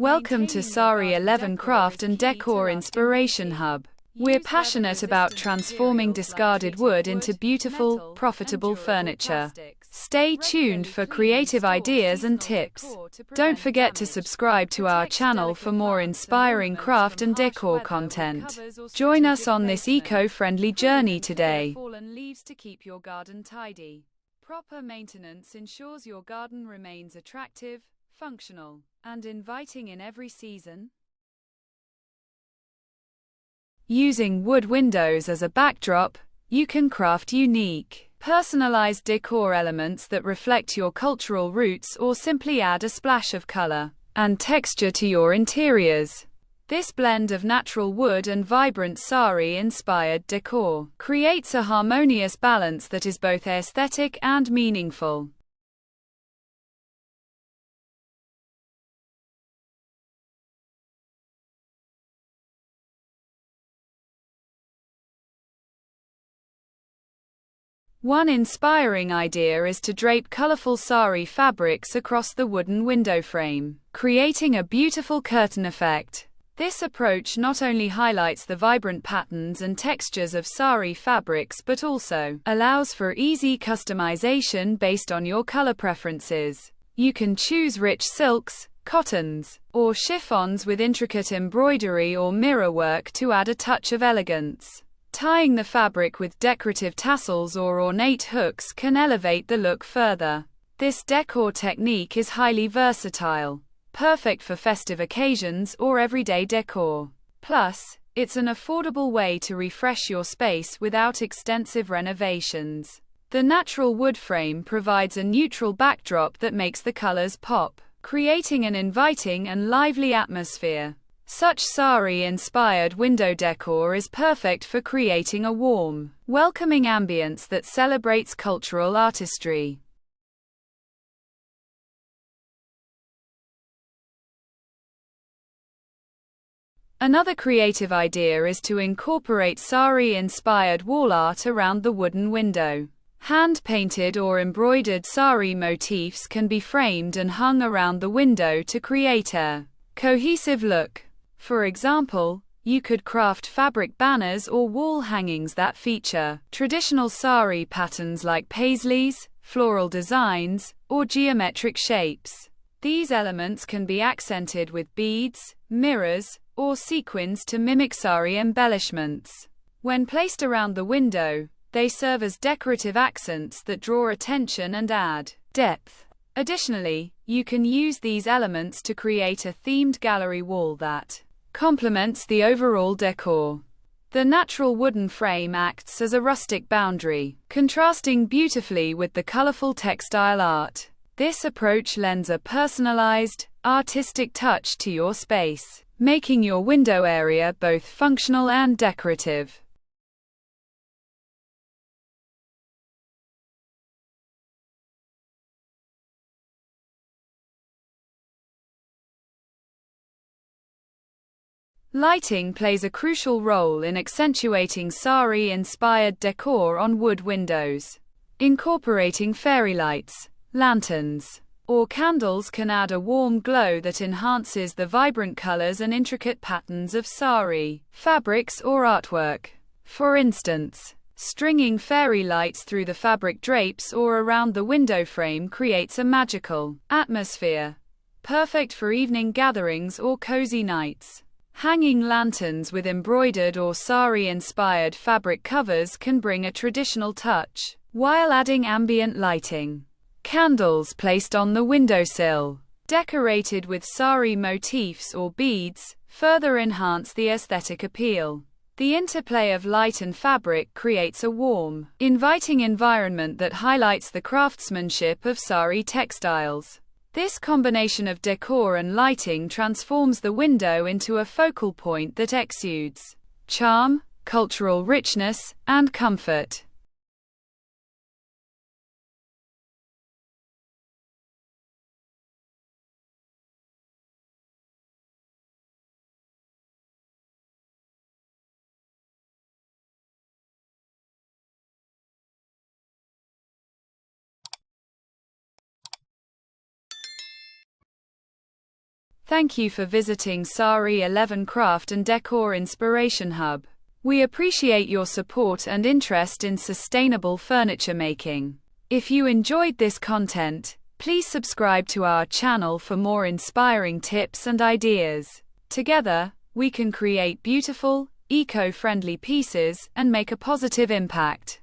Welcome to Sari 11 Craft and Decor Inspiration Hub. We're passionate about transforming discarded wood into beautiful, profitable furniture. Stay tuned for creative ideas and tips. Don't forget to subscribe to our channel for more inspiring craft and decor content. Join us on this eco-friendly journey today. Fallen leaves to keep your garden tidy. Proper maintenance ensures your garden remains attractive, functional, and inviting in every season. Using wood windows as a backdrop, you can craft unique, personalized decor elements that reflect your cultural roots or simply add a splash of color and texture to your interiors. This blend of natural wood and vibrant sari-inspired decor creates a harmonious balance that is both aesthetic and meaningful. One inspiring idea is to drape colorful sari fabrics across the wooden window frame, creating a beautiful curtain effect. This approach not only highlights the vibrant patterns and textures of sari fabrics but also allows for easy customization based on your color preferences. You can choose rich silks, cottons, or chiffons with intricate embroidery or mirror work to add a touch of elegance. Tying the fabric with decorative tassels or ornate hooks can elevate the look further. This decor technique is highly versatile, perfect for festive occasions or everyday decor. Plus, it's an affordable way to refresh your space without extensive renovations. The natural wood frame provides a neutral backdrop that makes the colors pop, creating an inviting and lively atmosphere. Such sari-inspired window decor is perfect for creating a warm, welcoming ambience that celebrates cultural artistry. Another creative idea is to incorporate sari-inspired wall art around the wooden window. Hand-painted or embroidered sari motifs can be framed and hung around the window to create a cohesive look. For example, you could craft fabric banners or wall hangings that feature traditional sari patterns like paisleys, floral designs, or geometric shapes. These elements can be accented with beads, mirrors, or sequins to mimic sari embellishments. When placed around the window, they serve as decorative accents that draw attention and add depth. Additionally, you can use these elements to create a themed gallery wall that complements the overall decor. The natural wooden frame acts as a rustic boundary, contrasting beautifully with the colorful textile art. This approach lends a personalized, artistic touch to your space, making your window area both functional and decorative. Lighting plays a crucial role in accentuating sari-inspired decor on wood windows. Incorporating fairy lights, lanterns, or candles can add a warm glow that enhances the vibrant colors and intricate patterns of sari fabrics or artwork. For instance, stringing fairy lights through the fabric drapes or around the window frame creates a magical atmosphere, perfect for evening gatherings or cozy nights. Hanging lanterns with embroidered or sari-inspired fabric covers can bring a traditional touch, while adding ambient lighting. Candles placed on the windowsill, decorated with sari motifs or beads, further enhance the aesthetic appeal. The interplay of light and fabric creates a warm, inviting environment that highlights the craftsmanship of sari textiles. This combination of decor and lighting transforms the window into a focal point that exudes charm, cultural richness, and comfort. Thank you for visiting Sari 11 Craft and Decor Inspiration Hub. We appreciate your support and interest in sustainable furniture making. If you enjoyed this content, please subscribe to our channel for more inspiring tips and ideas. Together, we can create beautiful, eco-friendly pieces and make a positive impact.